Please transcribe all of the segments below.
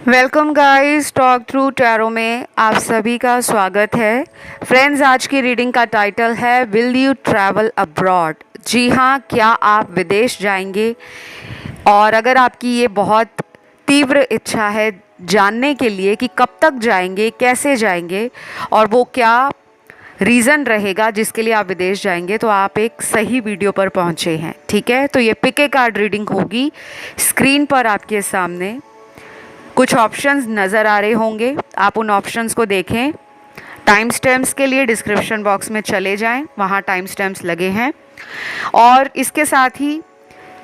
Welcome guys, talk through tarot में आप सभी का स्वागत है। फ्रेंड्स, आज की रीडिंग का टाइटल है विल यू ट्रैवल अब्रॉड। जी हाँ, क्या आप विदेश जाएंगे? और अगर आपकी ये बहुत तीव्र इच्छा है जानने के लिए कि कब तक जाएंगे, कैसे जाएंगे और वो क्या रीज़न रहेगा जिसके लिए आप विदेश जाएंगे, तो आप एक सही वीडियो पर पहुंचे हैं। ठीक है, तो ये पिक ए कार्ड रीडिंग होगी। स्क्रीन पर आपके सामने कुछ ऑप्शंस नज़र आ रहे होंगे, आप उन ऑप्शंस को देखें। टाइम स्टैम्प्स के लिए डिस्क्रिप्शन बॉक्स में चले जाएं, वहाँ टाइम स्टैम्प्स लगे हैं। और इसके साथ ही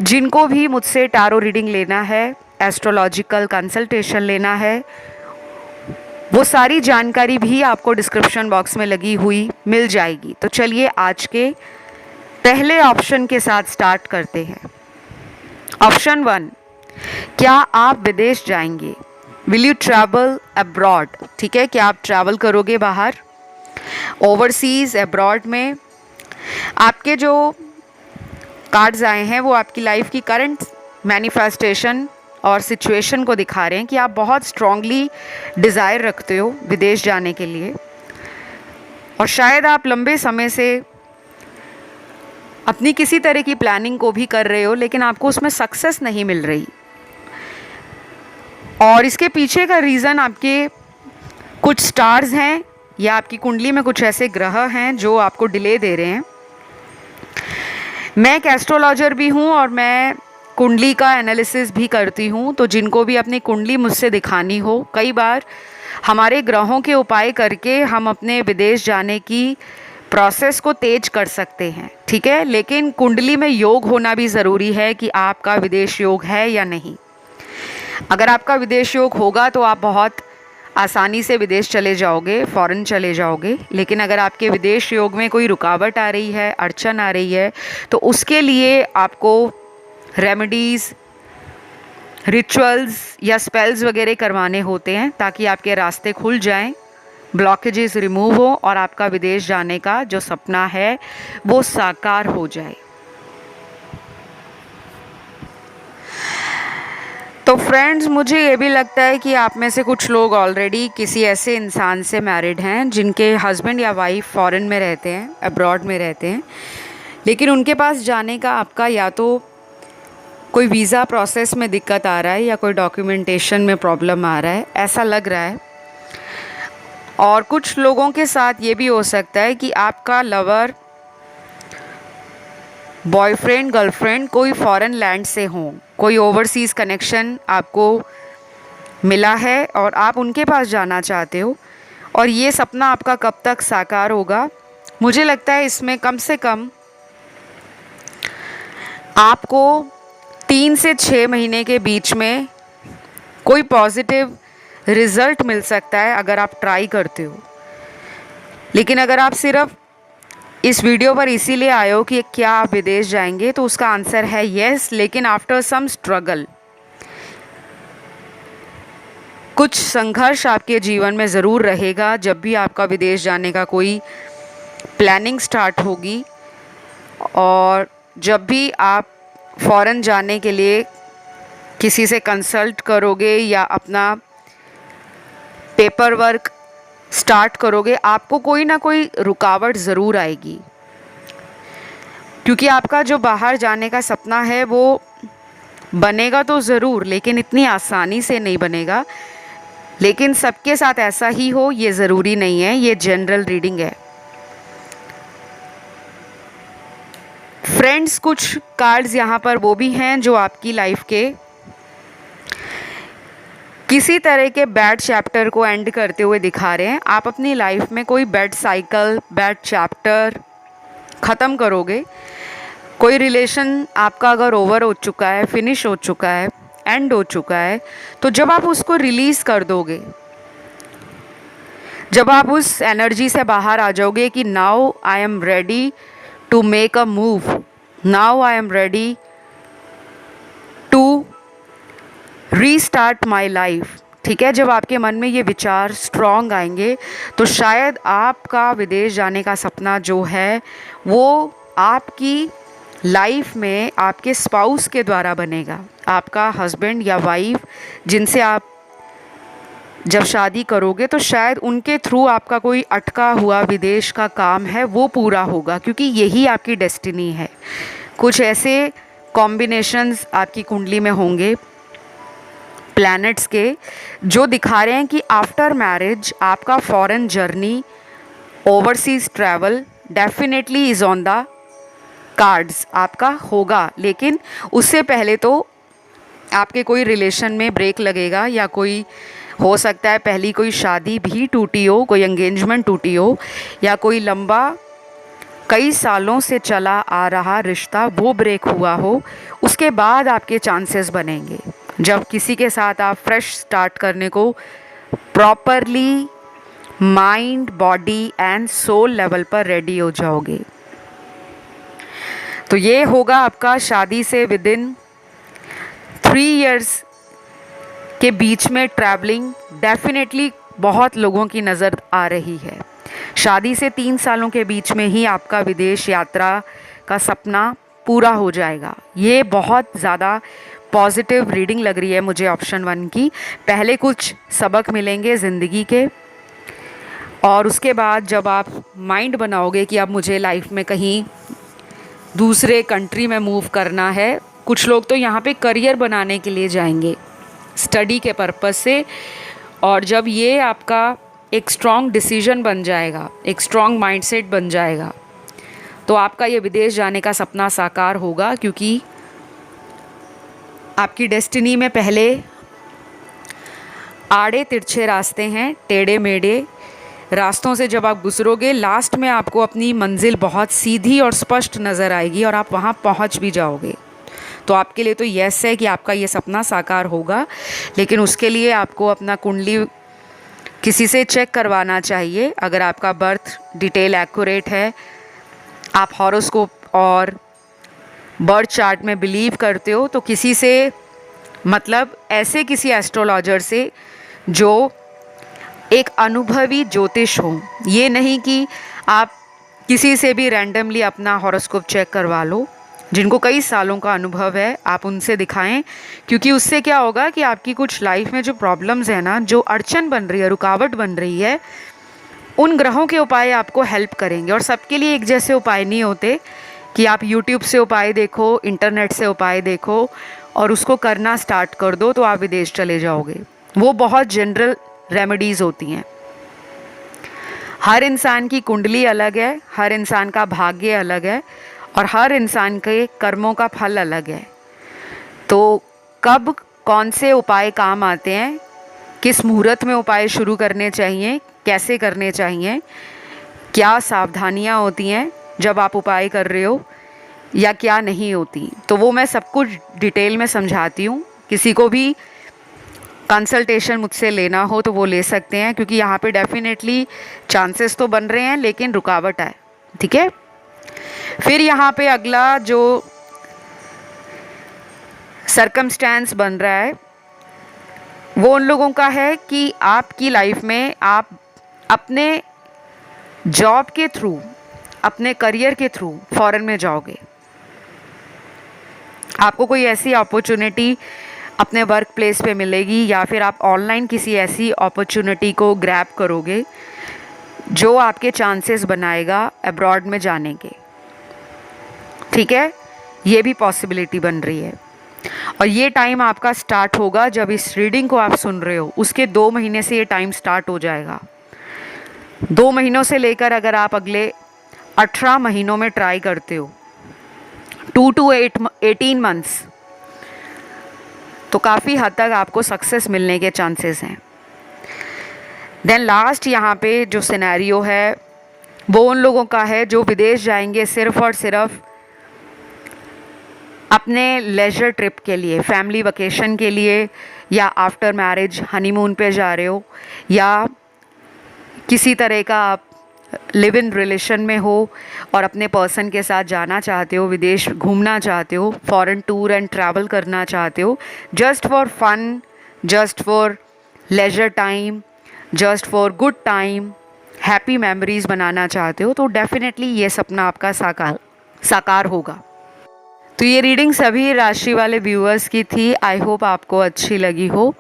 जिनको भी मुझसे टारो रीडिंग लेना है, एस्ट्रोलॉजिकल कंसल्टेशन लेना है, वो सारी जानकारी भी आपको डिस्क्रिप्शन बॉक्स में लगी हुई मिल जाएगी। तो चलिए आज के पहले ऑप्शन के साथ स्टार्ट करते हैं। ऑप्शन 1, क्या आप विदेश जाएंगे? Will you travel abroad? ठीक है, क्या आप ट्रैवल करोगे बाहर, ओवरसीज़, अब्रॉड में? आपके जो कार्ड्स आए हैं वो आपकी लाइफ की करंट मैनिफेस्टेशन और सिचुएशन को दिखा रहे हैं कि आप बहुत स्ट्रांगली डिज़ायर रखते हो विदेश जाने के लिए, और शायद आप लंबे समय से अपनी किसी तरह की प्लानिंग को भी कर रहे हो, लेकिन आपको उसमें सक्सेस नहीं मिल रही। और इसके पीछे का रीज़न आपके कुछ स्टार्स हैं या आपकी कुंडली में कुछ ऐसे ग्रह हैं जो आपको डिले दे रहे हैं। मैं एक एस्ट्रोलॉजर भी हूँ और मैं कुंडली का एनालिसिस भी करती हूँ। तो जिनको भी अपनी कुंडली मुझसे दिखानी हो, कई बार हमारे ग्रहों के उपाय करके हम अपने विदेश जाने की प्रोसेस को तेज कर सकते हैं। ठीक है, लेकिन कुंडली में योग होना भी ज़रूरी है कि आपका विदेश योग है या नहीं। अगर आपका विदेश योग होगा तो आप बहुत आसानी से विदेश चले जाओगे, फ़ॉरेन चले जाओगे। लेकिन अगर आपके विदेश योग में कोई रुकावट आ रही है, अड़चन आ रही है, तो उसके लिए आपको रेमेडीज़, रिचुअल्स या स्पेल्स वगैरह करवाने होते हैं ताकि आपके रास्ते खुल जाएं, ब्लॉकेजेस रिमूव हो और आपका विदेश जाने का जो सपना है वो साकार हो जाए। तो फ्रेंड्स, मुझे ये भी लगता है कि आप में से कुछ लोग ऑलरेडी किसी ऐसे इंसान से मैरिड हैं जिनके हस्बैंड या वाइफ फॉरेन में रहते हैं, अब्रॉड में रहते हैं, लेकिन उनके पास जाने का आपका या तो कोई वीज़ा प्रोसेस में दिक्कत आ रहा है या कोई डॉक्यूमेंटेशन में प्रॉब्लम आ रहा है, ऐसा लग रहा है। और कुछ लोगों के साथ ये भी हो सकता है कि आपका लवर, बॉयफ्रेंड, गर्लफ्रेंड कोई फॉरेन लैंड से हो, कोई ओवरसीज़ कनेक्शन आपको मिला है और आप उनके पास जाना चाहते हो। और ये सपना आपका कब तक साकार होगा? मुझे लगता है इसमें कम से कम आपको 3 से 6 महीने के बीच में कोई पॉजिटिव रिज़ल्ट मिल सकता है अगर आप ट्राई करते हो। लेकिन अगर आप सिर्फ इस वीडियो पर इसीलिए आए हो कि क्या आप विदेश जाएंगे, तो उसका आंसर है येस, लेकिन आफ्टर सम स्ट्रगल। कुछ संघर्ष आपके जीवन में ज़रूर रहेगा जब भी आपका विदेश जाने का कोई प्लानिंग स्टार्ट होगी। और जब भी आप फॉरेन जाने के लिए किसी से कंसल्ट करोगे या अपना पेपर वर्क स्टार्ट करोगे, आपको कोई ना कोई रुकावट ज़रूर आएगी, क्योंकि आपका जो बाहर जाने का सपना है वो बनेगा तो ज़रूर, लेकिन इतनी आसानी से नहीं बनेगा। लेकिन सबके साथ ऐसा ही हो ये ज़रूरी नहीं है, ये जनरल रीडिंग है। फ्रेंड्स, कुछ कार्ड्स यहाँ पर वो भी हैं जो आपकी लाइफ के किसी तरह के बैड चैप्टर को एंड करते हुए दिखा रहे हैं। आप अपनी लाइफ में कोई बैड साइकिल, बैड चैप्टर ख़त्म करोगे। कोई रिलेशन आपका अगर ओवर हो चुका है, फिनिश हो चुका है, एंड हो चुका है, तो जब आप उसको रिलीज़ कर दोगे, जब आप उस एनर्जी से बाहर आ जाओगे कि now I am ready to make a move, now I am ready to restart my life, ठीक है, जब आपके मन में ये विचार स्ट्रॉन्ग आएंगे, तो शायद आपका विदेश जाने का सपना जो है वो आपकी लाइफ में आपके स्पाउस के द्वारा बनेगा। आपका हस्बैंड या वाइफ जिनसे आप जब शादी करोगे तो शायद उनके थ्रू आपका कोई अटका हुआ विदेश का काम है वो पूरा होगा, क्योंकि यही आपकी डेस्टिनी है। कुछ ऐसे कॉम्बिनेशंस आपकी कुंडली में होंगे प्लैनेट्स के जो दिखा रहे हैं कि आफ्टर मैरिज आपका foreign journey, overseas travel definitely is on the cards, आपका होगा। लेकिन उससे पहले तो आपके कोई रिलेशन में ब्रेक लगेगा, या कोई हो सकता है पहली कोई शादी भी टूटी हो, कोई एंगेजमेंट टूटी हो, या कोई लंबा कई सालों से चला आ रहा रिश्ता वो ब्रेक हुआ हो। उसके बाद आपके चांसेस बनेंगे जब किसी के साथ आप फ्रेश स्टार्ट करने को properly mind, body and soul level पर रेडी हो जाओगे। तो ये होगा आपका शादी से विद इन 3 इयर्स के बीच में ट्रैवलिंग डेफिनेटली बहुत लोगों की नज़र आ रही है। शादी से 3 सालों के बीच में ही आपका विदेश यात्रा का सपना पूरा हो जाएगा। ये बहुत ज़्यादा पॉजिटिव रीडिंग लग रही है मुझे ऑप्शन 1 की। पहले कुछ सबक मिलेंगे ज़िंदगी के, और उसके बाद जब आप माइंड बनाओगे कि अब मुझे लाइफ में कहीं दूसरे कंट्री में मूव करना है, कुछ लोग तो यहाँ पे करियर बनाने के लिए जाएंगे स्टडी के पर्पस से, और जब ये आपका एक स्ट्रॉन्ग डिसीजन बन जाएगा, एक स्ट्रॉन्ग माइंडसेट बन जाएगा, तो आपका ये विदेश जाने का सपना साकार होगा। क्योंकि आपकी डेस्टिनी में पहले आड़े तिरछे रास्ते हैं, टेढ़े मेढ़े रास्तों से जब आप गुजरोगे, लास्ट में आपको अपनी मंजिल बहुत सीधी और स्पष्ट नज़र आएगी और आप वहाँ पहुँच भी जाओगे। तो आपके लिए तो यस है कि आपका ये सपना साकार होगा, लेकिन उसके लिए आपको अपना कुंडली किसी से चेक करवाना चाहिए। अगर आपका बर्थ डिटेल एक्यूरेट है, आप हॉरोस्कोप और बर्थ चार्ट में बिलीव करते हो, तो किसी से, मतलब ऐसे किसी एस्ट्रोलॉजर से जो एक अनुभवी ज्योतिष हो। ये नहीं कि आप किसी से भी रैंडमली अपना हॉरोस्कोप चेक करवा लो। जिनको कई सालों का अनुभव है आप उनसे दिखाएं, क्योंकि उससे क्या होगा कि आपकी कुछ लाइफ में जो प्रॉब्लम्स है ना, जो अड़चन बन रही है, रुकावट बन रही है, उन ग्रहों के उपाय आपको हेल्प करेंगे। और सबके लिए एक जैसे उपाय नहीं होते कि आप यूट्यूब से उपाय देखो, इंटरनेट से उपाय देखो और उसको करना स्टार्ट कर दो तो आप विदेश चले जाओगे। वो बहुत जनरल रेमेडीज़ होती हैं। हर इंसान की कुंडली अलग है, हर इंसान का भाग्य अलग है, और हर इंसान के कर्मों का फल अलग है। तो कब कौन से उपाय काम आते हैं, किस मुहूर्त में उपाय शुरू करने चाहिए, कैसे करने चाहिए, क्या सावधानियां होती हैं जब आप उपाय कर रहे हो या क्या नहीं होती, तो वो मैं सब कुछ डिटेल में समझाती हूँ। किसी को भी कंसल्टेशन मुझसे लेना हो तो वो ले सकते हैं, क्योंकि यहाँ पे डेफिनेटली चांसेस तो बन रहे हैं लेकिन रुकावट है। ठीक है, फिर यहाँ पे अगला जो सरकमस्टेंस बन रहा है वो उन लोगों का है कि आपकी लाइफ में आप अपने जॉब के थ्रू, अपने करियर के थ्रू फॉरेन में जाओगे। आपको कोई ऐसी अपॉर्चुनिटी अपने वर्क प्लेस पे मिलेगी, या फिर आप ऑनलाइन किसी ऐसी अपॉर्चुनिटी को ग्रैब करोगे जो आपके चांसेस बनाएगा अब्रॉड में जाने के। ठीक है, ये भी पॉसिबिलिटी बन रही है। और ये टाइम आपका स्टार्ट होगा जब इस रीडिंग को आप सुन रहे हो, उसके 2 महीने से ये टाइम स्टार्ट हो जाएगा। 2 महीनों से लेकर अगर आप अगले 18 महीनों में ट्राई करते हो, 2 to 18 मंथ्स, तो काफ़ी हद तक आपको सक्सेस मिलने के चांसेस हैं। देन लास्ट यहाँ पे जो सिनेरियो है वो उन लोगों का है जो विदेश जाएंगे सिर्फ़ और सिर्फ अपने लेजर ट्रिप के लिए, फैमिली वेकेशन के लिए, या आफ्टर मैरिज हनीमून पे जा रहे हो, या किसी तरह का आप लिव इन रिलेशन में हो और अपने पर्सन के साथ जाना चाहते हो, विदेश घूमना चाहते हो, फॉरेन टूर एंड ट्रैवल करना चाहते हो, just for fun, just for leisure time, just for good time, happy memories बनाना चाहते हो, तो डेफिनेटली ये सपना आपका साकार होगा। तो ये रीडिंग सभी राशि वाले व्यूअर्स की थी। आई होप आपको अच्छी लगी हो।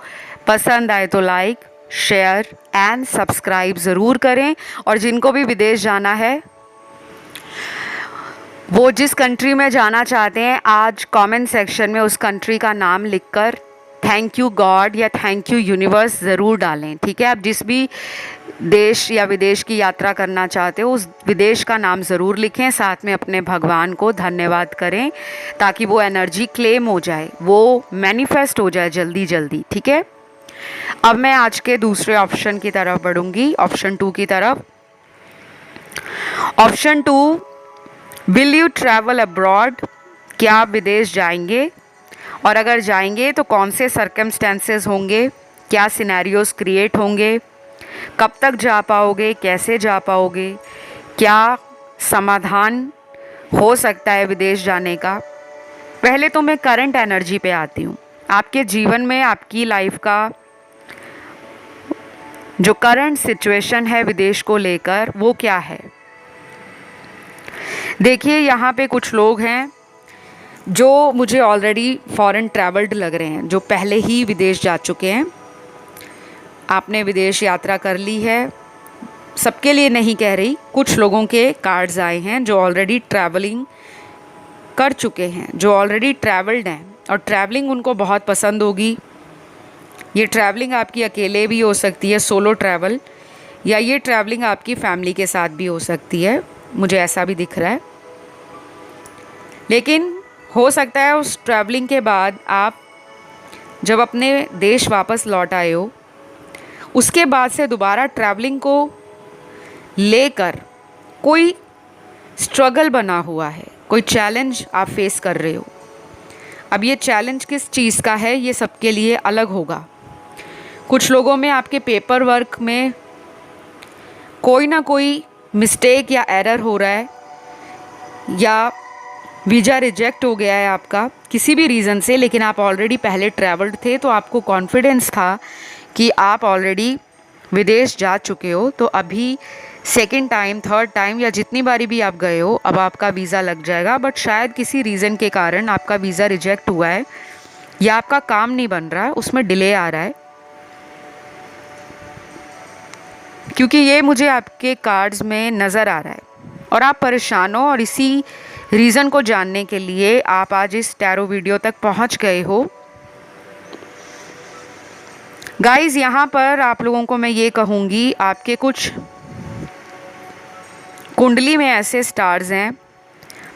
पसंद आए तो लाइक, शेयर एंड सब्सक्राइब ज़रूर करें। और जिनको भी विदेश जाना है, वो जिस कंट्री में जाना चाहते हैं, आज कमेंट सेक्शन में उस कंट्री का नाम लिखकर थैंक यू गॉड या थैंक यू यूनिवर्स ज़रूर डालें। ठीक है, आप जिस भी देश या विदेश की यात्रा करना चाहते हो उस विदेश का नाम ज़रूर लिखें, साथ में अपने भगवान को धन्यवाद करें ताकि वो एनर्जी क्लेम हो जाए, वो मैनिफेस्ट हो जाए जल्दी जल्दी। ठीक है, अब मैं आज के दूसरे ऑप्शन की तरफ बढ़ूंगी, ऑप्शन 2 की तरफ। Option 2, will you travel abroad? क्या आप विदेश जाएंगे? और अगर जाएंगे तो कौन से सर्कमस्टेंसेस होंगे, क्या सिनेरियोज क्रिएट होंगे, कब तक जा पाओगे, कैसे जा पाओगे, क्या समाधान हो सकता है विदेश जाने का। पहले तो मैं करंट एनर्जी पे आती हूँ। आपके जीवन में आपकी लाइफ का जो करंट सिचुएशन है विदेश को लेकर, वो क्या है। देखिए, यहाँ पे कुछ लोग हैं जो मुझे ऑलरेडी फॉरेन ट्रैवल्ड लग रहे हैं, जो पहले ही विदेश जा चुके हैं। आपने विदेश यात्रा कर ली है, सबके लिए नहीं कह रही, कुछ लोगों के कार्ड्स आए हैं जो ऑलरेडी ट्रैवलिंग कर चुके हैं, जो ऑलरेडी ट्रैवल्ड हैं और ट्रैवलिंग उनको बहुत पसंद होगी। ये ट्रैवलिंग आपकी अकेले भी हो सकती है, सोलो ट्रैवल, या ये ट्रैवलिंग आपकी फैमिली के साथ भी हो सकती है, मुझे ऐसा भी दिख रहा है। लेकिन हो सकता है उस ट्रैवलिंग के बाद आप जब अपने देश वापस लौट आए हो, उसके बाद से दोबारा ट्रैवलिंग को लेकर कोई स्ट्रगल बना हुआ है, कोई चैलेंज आप फेस कर रहे हो। अब ये चैलेंज किस चीज़ का है, ये सबके लिए अलग होगा। कुछ लोगों में आपके पेपर वर्क में कोई ना कोई मिस्टेक या एरर हो रहा है, या वीज़ा रिजेक्ट हो गया है आपका किसी भी रीज़न से, लेकिन आप ऑलरेडी पहले ट्रैवल्ड थे तो आपको कॉन्फिडेंस था कि आप ऑलरेडी विदेश जा चुके हो, तो अभी सेकंड टाइम, थर्ड टाइम या जितनी बारी भी आप गए हो, अब आपका वीज़ा लग जाएगा। बट शायद किसी रीज़न के कारण आपका वीज़ा रिजेक्ट हुआ है, या आपका काम नहीं बन रहा है, उसमें डिले आ रहा है। क्योंकि ये मुझे आपके कार्ड्स में नज़र आ रहा है और आप परेशान हो, और इसी रीज़न को जानने के लिए आप आज इस टैरो वीडियो तक पहुंच गए हो। गाइज़, यहाँ पर आप लोगों को मैं ये कहूँगी, आपके कुछ कुंडली में ऐसे स्टार्स हैं,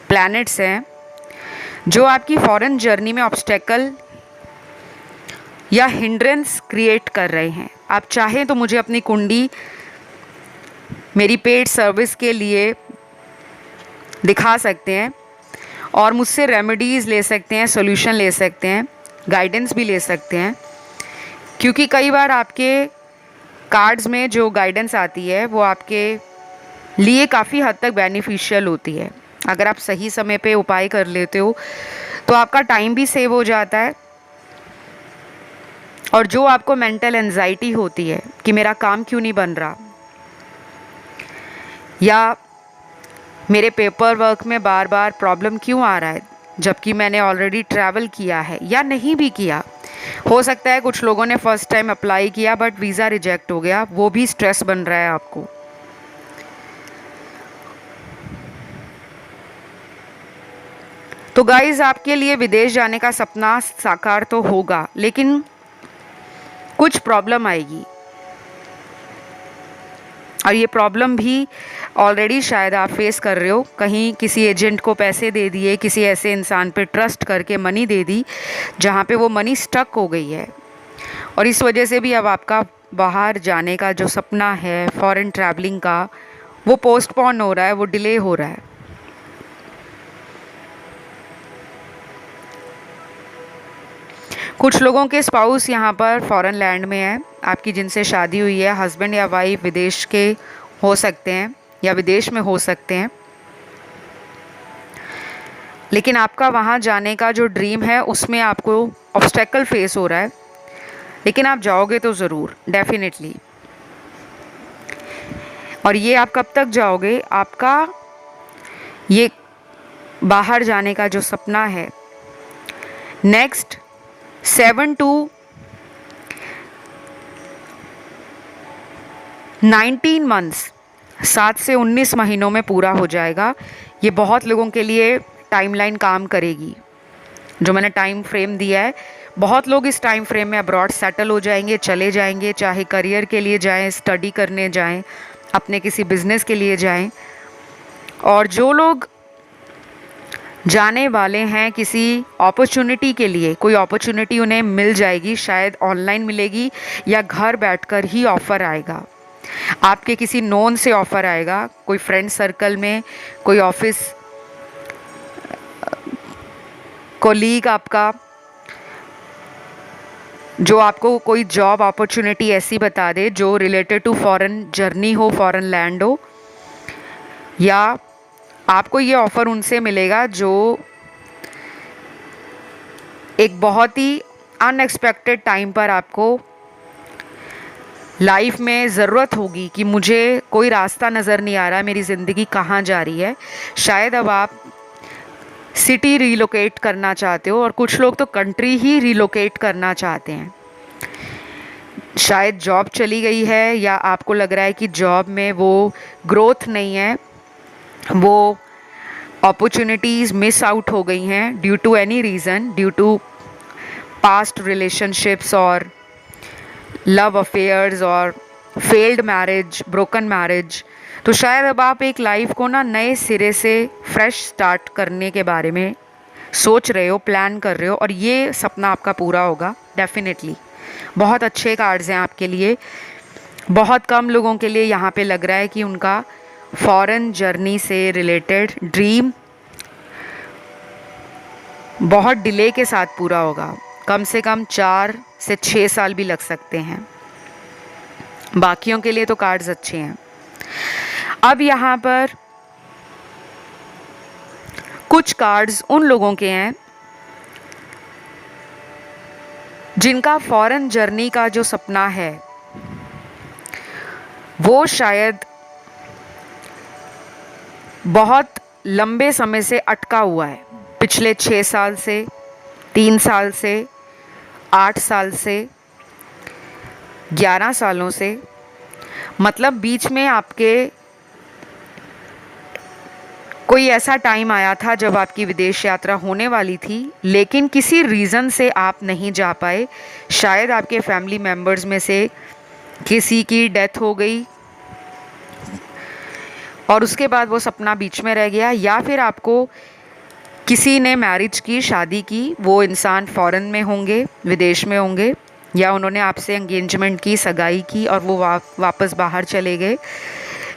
प्लैनेट्स हैं, जो आपकी फॉरेन जर्नी में ऑब्स्टेकल या हिंड्रेंस क्रिएट कर रहे हैं। आप चाहें तो मुझे अपनी कुंडली मेरी पेड सर्विस के लिए दिखा सकते हैं और मुझसे रेमेडीज़ ले सकते हैं, सॉल्यूशन ले सकते हैं, गाइडेंस भी ले सकते हैं। क्योंकि कई बार आपके कार्ड्स में जो गाइडेंस आती है वो आपके लिए काफ़ी हद तक बेनिफिशियल होती है। अगर आप सही समय पे उपाय कर लेते हो तो आपका टाइम भी सेव हो जाता है, और जो आपको मेंटल एंजाइटी होती है कि मेरा काम क्यों नहीं बन रहा, या मेरे पेपर वर्क में बार बार प्रॉब्लम क्यों आ रहा है, जबकि मैंने ऑलरेडी ट्रैवल किया है या नहीं भी किया। हो सकता है कुछ लोगों ने फर्स्ट टाइम अप्लाई किया बट वीज़ा रिजेक्ट हो गया, वो भी स्ट्रेस बन रहा है आपको। तो गाइज़, आपके लिए विदेश जाने का सपना साकार तो होगा, लेकिन कुछ प्रॉब्लम आएगी, और ये प्रॉब्लम भी ऑलरेडी शायद आप फेस कर रहे हो। कहीं किसी एजेंट को पैसे दे दिए, किसी ऐसे इंसान पे ट्रस्ट करके मनी दे दी जहाँ पे वो मनी स्टक हो गई है, और इस वजह से भी अब आपका बाहर जाने का जो सपना है, फॉरेन ट्रैवलिंग का, वो पोस्टपोन हो रहा है, वो डिले हो रहा है। कुछ लोगों के स्पाउस यहाँ पर फॉरेन लैंड में है, आपकी जिनसे शादी हुई है, हस्बैंड या वाइफ विदेश के हो सकते हैं या विदेश में हो सकते हैं, लेकिन आपका वहाँ जाने का जो ड्रीम है उसमें आपको ऑब्स्टेकल फेस हो रहा है, लेकिन आप जाओगे तो ज़रूर, डेफिनेटली। और ये आप कब तक जाओगे, आपका ये बाहर जाने का जो सपना है, नेक्स्ट 7 to 19 मंथ्स, 7 से 19 महीनों में पूरा हो जाएगा। ये बहुत लोगों के लिए टाइमलाइन काम करेगी जो मैंने टाइम फ्रेम दिया है। बहुत लोग इस टाइम फ्रेम में अब्रॉड सेटल हो जाएंगे, चले जाएंगे, चाहे करियर के लिए जाएं, स्टडी करने जाएं, अपने किसी बिजनेस के लिए जाएं। और जो लोग जाने वाले हैं किसी अपॉर्चुनिटी के लिए, कोई अपॉर्चुनिटी उन्हें मिल जाएगी, शायद ऑनलाइन मिलेगी या घर बैठकर ही ऑफ़र आएगा। आपके किसी नोन से ऑफ़र आएगा, कोई फ्रेंड सर्कल में, कोई ऑफिस कोलीग आपका, जो आपको कोई जॉब अपॉर्चुनिटी ऐसी बता दे जो रिलेटेड टू फॉरेन जर्नी हो, फॉरेन लैंड हो, या आपको ये ऑफ़र उनसे मिलेगा जो एक बहुत ही अनएक्सपेक्टेड टाइम पर आपको लाइफ में ज़रूरत होगी कि मुझे कोई रास्ता नज़र नहीं आ रहा, मेरी ज़िंदगी कहाँ जा रही है। शायद अब आप सिटी रिलोकेट करना चाहते हो और कुछ लोग तो कंट्री ही रिलोकेट करना चाहते हैं। शायद जॉब चली गई है या आपको लग रहा है कि जॉब में वो ग्रोथ नहीं है, वो अपॉर्चुनिटीज़ मिस आउट हो गई हैं due to any reason, due to past relationships और लव अफेयर्स और फेल्ड मैरिज, ब्रोकन मैरिज। तो शायद अब आप एक लाइफ को ना नए सिरे से फ्रेश स्टार्ट करने के बारे में सोच रहे हो, प्लान कर रहे हो, और ये सपना आपका पूरा होगा डेफिनेटली। बहुत अच्छे कार्ड्स हैं आपके लिए। बहुत कम लोगों के लिए यहाँ पे लग रहा है कि उनका फॉरेन जर्नी से रिलेटेड ड्रीम बहुत डिले के साथ पूरा होगा। कम से कम 4 से 6 साल भी लग सकते हैं। बाकियों के लिए तो कार्ड्स अच्छे हैं। अब यहाँ पर कुछ कार्ड्स उन लोगों के हैं जिनका फॉरेन जर्नी का जो सपना है वो शायद बहुत लंबे समय से अटका हुआ है। पिछले 6 साल से, 3 साल से, 8 साल से, 11 सालों से, मतलब बीच में आपके कोई ऐसा टाइम आया था जब आपकी विदेश यात्रा होने वाली थी, लेकिन किसी रीज़न से आप नहीं जा पाए। शायद आपके फैमिली मेम्बर्स में से किसी की डेथ हो गई और उसके बाद वो सपना बीच में रह गया, या फिर आपको किसी ने मैरिज की, शादी की, वो इंसान फॉरेन में होंगे, विदेश में होंगे, या उन्होंने आपसे एंगेजमेंट की, सगाई की और वो वापस बाहर चले गए,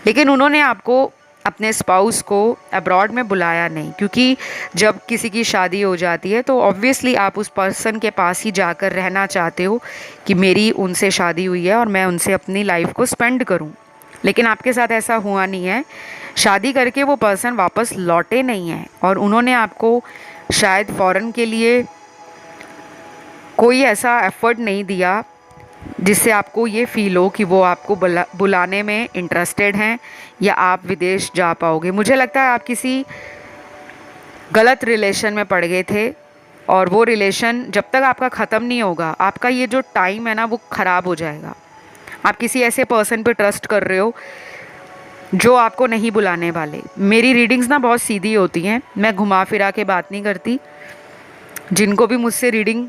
लेकिन उन्होंने आपको, अपने स्पाउस को अब्रॉड में बुलाया नहीं। क्योंकि जब किसी की शादी हो जाती है तो ऑब्वियसली आप उस पर्सन के पास ही जाकर रहना चाहते हो कि मेरी उनसे शादी हुई है और मैं उनसे अपनी लाइफ को स्पेंड करूं। लेकिन आपके साथ ऐसा हुआ नहीं है। शादी करके वो पर्सन वापस लौटे नहीं हैं और उन्होंने आपको शायद फ़ॉरेन के लिए कोई ऐसा एफ़र्ट नहीं दिया जिससे आपको ये फ़ील हो कि वो आपको बुलाने में इंटरेस्टेड हैं या आप विदेश जा पाओगे। मुझे लगता है आप किसी गलत रिलेशन में पड़ गए थे और वो रिलेशन जब तक आपका ख़त्म नहीं होगा, आपका ये जो टाइम है ना वो ख़राब हो जाएगा। आप किसी ऐसे पर्सन पे ट्रस्ट कर रहे हो जो आपको नहीं बुलाने वाले। मेरी रीडिंग्स ना बहुत सीधी होती हैं, मैं घुमा फिरा के बात नहीं करती। जिनको भी मुझसे रीडिंग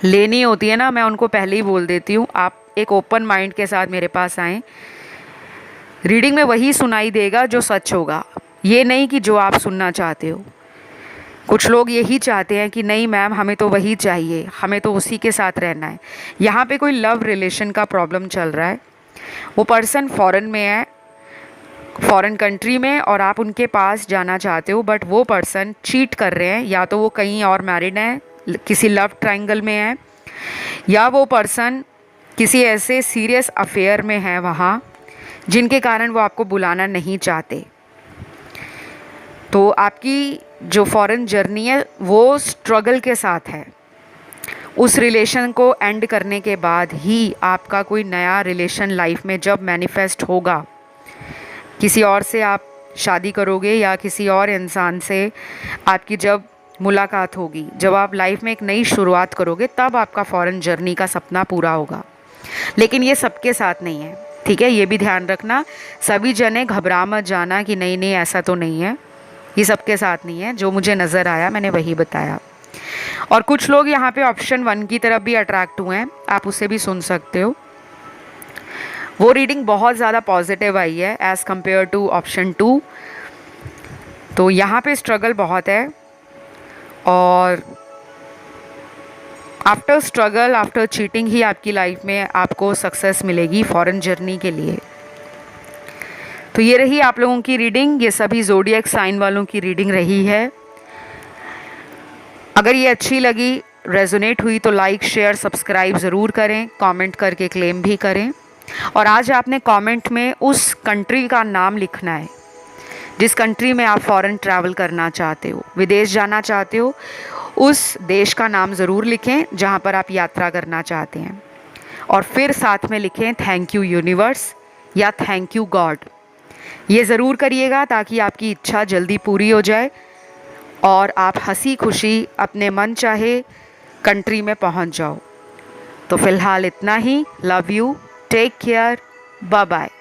लेनी होती है ना, मैं उनको पहले ही बोल देती हूँ, आप एक ओपन माइंड के साथ मेरे पास आएँ। रीडिंग में वही सुनाई देगा जो सच होगा, ये नहीं कि जो आप सुनना चाहते हो। कुछ लोग यही चाहते हैं कि नहीं मैम, हमें तो वही चाहिए, हमें तो उसी के साथ रहना है। यहाँ पे कोई लव रिलेशन का प्रॉब्लम चल रहा है। वो पर्सन फॉरेन में है, फॉरेन कंट्री में, और आप उनके पास जाना चाहते हो, बट वो पर्सन चीट कर रहे हैं। या तो वो कहीं और मैरिड हैं, किसी लव ट्रायंगल में है, या वो पर्सन किसी ऐसे सीरियस अफेयर में है वहाँ जिनके कारण वो आपको बुलाना नहीं चाहते। तो आपकी जो फॉरेन जर्नी है वो स्ट्रगल के साथ है। उस रिलेशन को एंड करने के बाद ही आपका कोई नया रिलेशन लाइफ में जब मैनिफेस्ट होगा, किसी और से आप शादी करोगे या किसी और इंसान से आपकी जब मुलाकात होगी, जब आप लाइफ में एक नई शुरुआत करोगे, तब आपका फॉरेन जर्नी का सपना पूरा होगा। लेकिन ये सबके साथ नहीं है, ठीक है, ये भी ध्यान रखना। सभी जने घबरा मत जाना कि नहीं नहीं ऐसा तो नहीं है, ये सबके साथ नहीं है। जो मुझे नज़र आया मैंने वही बताया। और कुछ लोग यहाँ पे ऑप्शन 1 की तरफ भी अट्रैक्ट हुए हैं, आप उसे भी सुन सकते हो। वो रीडिंग बहुत ज़्यादा पॉजिटिव आई है एज़ कम्पेयर टू ऑप्शन 2। तो यहाँ पे स्ट्रगल बहुत है, और आफ्टर स्ट्रगल, आफ्टर चीटिंग ही आपकी लाइफ में आपको सक्सेस मिलेगी फॉरेन जर्नी के लिए। तो ये रही आप लोगों की रीडिंग, ये सभी ज़ोडिएक साइन वालों की रीडिंग रही है। अगर ये अच्छी लगी, रेजोनेट हुई, तो लाइक शेयर सब्सक्राइब ज़रूर करें, कमेंट करके क्लेम भी करें। और आज आपने कमेंट में उस कंट्री का नाम लिखना है जिस कंट्री में आप फॉरेन ट्रैवल करना चाहते हो, विदेश जाना चाहते हो। उस देश का नाम ज़रूर लिखें जहाँ पर आप यात्रा करना चाहते हैं, और फिर साथ में लिखें थैंक यू यूनिवर्स या थैंक यू गॉड। ये ज़रूर करिएगा ताकि आपकी इच्छा जल्दी पूरी हो जाए और आप हंसी खुशी अपने मन चाहे कंट्री में पहुंच जाओ। तो फ़िलहाल इतना ही। Love you, take care, bye bye.